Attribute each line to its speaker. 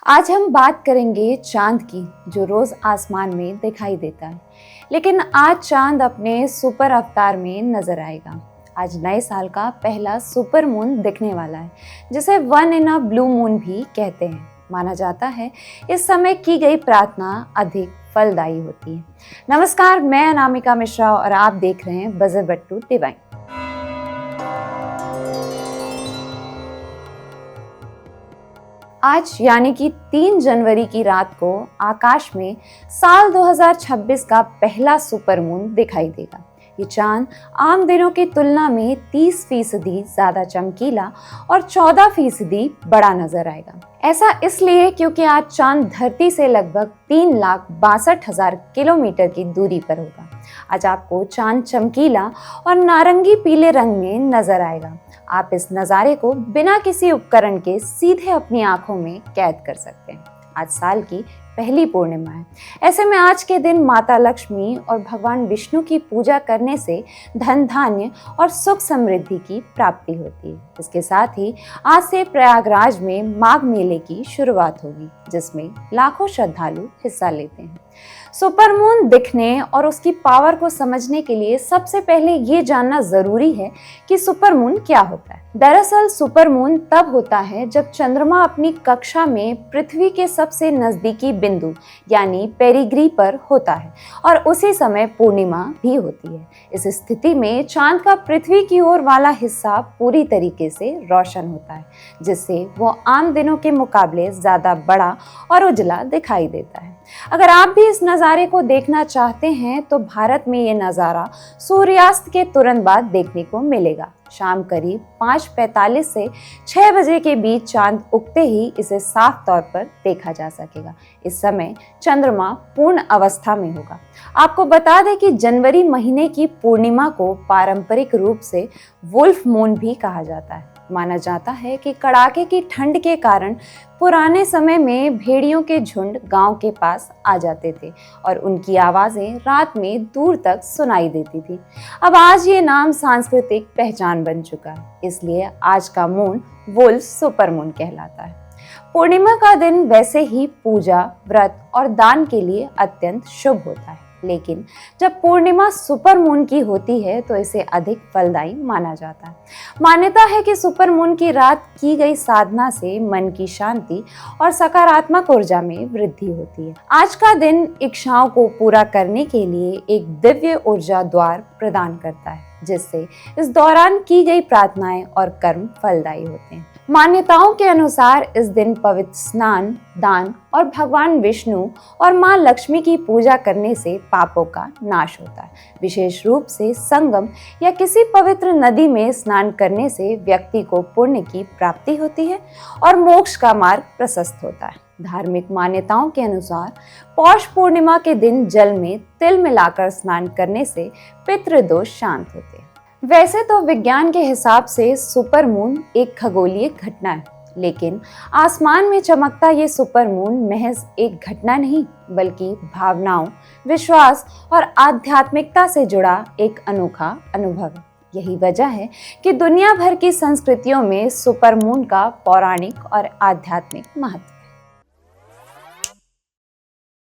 Speaker 1: आज हम बात करेंगे चांद की, जो रोज आसमान में दिखाई देता है। लेकिन आज चांद अपने सुपर अवतार में नजर आएगा। आज नए साल का पहला सुपर मून दिखने वाला है, जिसे one in a blue moon भी कहते हैं। माना जाता है इस समय की गई प्रार्थना अधिक फलदायी होती है। नमस्कार, मैं अनामिका मिश्रा और आप देख रहे हैं बजर बट्टू डिवाइन। आज यानी कि 3 जनवरी की रात को आकाश में साल 2026 का पहला सुपर मून दिखाई देगा। ये चांद आम दिनों की तुलना में 30% ज्यादा चमकीला और 14% बड़ा नजर आएगा। ऐसा इसलिए क्योंकि आज चांद धरती से लगभग 3,62,000 किलोमीटर की दूरी पर होगा। आज आपको चांद चमकीला और नारंगी पीले रंग में नजर आएगा। आप इस नज़ारे को बिना किसी उपकरण के सीधे अपनी आंखों में कैद कर सकते हैं। आज साल की पहली पूर्णिमा है। ऐसे में आज के दिन माता लक्ष्मी और भगवान विष्णु की पूजा करने से धन धान्य और सुख समृद्धि की प्राप्ति होती है। इसके साथ ही आज से प्रयागराज में माघ मेले की शुरुआत होगी, जिसमें लाखों श्रद्धालु हिस्सा लेते हैं। सुपर मून दिखने और उसकी पावर को समझने के लिए सबसे पहले ये जानना जरूरी है कि सुपर मून क्या होता है। दरअसल सुपर मून तब होता है जब चंद्रमा अपनी कक्षा में पृथ्वी के सबसे नजदीकी बिंदु यानी पेरिग्री पर होता है और उसी समय पूर्णिमा भी होती है। इस स्थिति में चांद का पृथ्वी की ओर वाला हिस्सा पूरी तरीके से रोशन होता है, जिससे वो आम दिनों के मुकाबले ज्यादा बड़ा और उजला दिखाई देता है। अगर आप भी इस नज़ारे को देखना चाहते हैं तो भारत में ये नज़ारा सूर्यास्त के तुरंत बाद देखने को मिलेगा। शाम करीब 5:45 से 6 बजे के बीच चांद उगते ही इसे साफ तौर पर देखा जा सकेगा। इस समय चंद्रमा पूर्ण अवस्था में होगा। आपको बता दें कि जनवरी महीने की पूर्णिमा को पारंपरिक रूप से वुल्फ मून भी कहा जाता है। माना जाता है कि कड़ाके की ठंड के कारण पुराने समय में भेड़ियों के झुंड गांव के पास आ जाते थे और उनकी आवाजें रात में दूर तक सुनाई देती थी। अब आज ये नाम सांस्कृतिक पहचान बन चुका है, इसलिए आज का मून वुल्फ सुपर मून कहलाता है। पूर्णिमा का दिन वैसे ही पूजा, व्रत और दान के लिए अत्यंत शुभ होता है, लेकिन जब पूर्णिमा सुपर मून की होती है तो इसे अधिक फलदायी माना जाता है। मान्यता है कि सुपर मून की रात की गई साधना से मन की शांति और सकारात्मक ऊर्जा में वृद्धि होती है। आज का दिन इच्छाओं को पूरा करने के लिए एक दिव्य ऊर्जा द्वार प्रदान करता है, जिससे इस दौरान की गई प्रार्थनाएं और कर्म फलदायी होते हैं। मान्यताओं के अनुसार इस दिन पवित्र स्नान, दान और भगवान विष्णु और मां लक्ष्मी की पूजा करने से पापों का नाश होता है। विशेष रूप से संगम या किसी पवित्र नदी में स्नान करने से व्यक्ति को पुण्य की प्राप्ति होती है और मोक्ष का मार्ग प्रशस्त होता है। धार्मिक मान्यताओं के अनुसार पौष पूर्णिमा के दिन जल में तिल मिलाकर स्नान करने से पितृदोष शांत होते हैं। वैसे तो विज्ञान के हिसाब से सुपर मून एक खगोलीय घटना है, लेकिन आसमान में चमकता ये सुपर मून महज एक घटना नहीं, बल्कि भावनाओं, विश्वास और आध्यात्मिकता से जुड़ा एक अनोखा अनुभव है। यही वजह है कि दुनिया भर की संस्कृतियों में सुपर मून का पौराणिक और आध्यात्मिक महत्व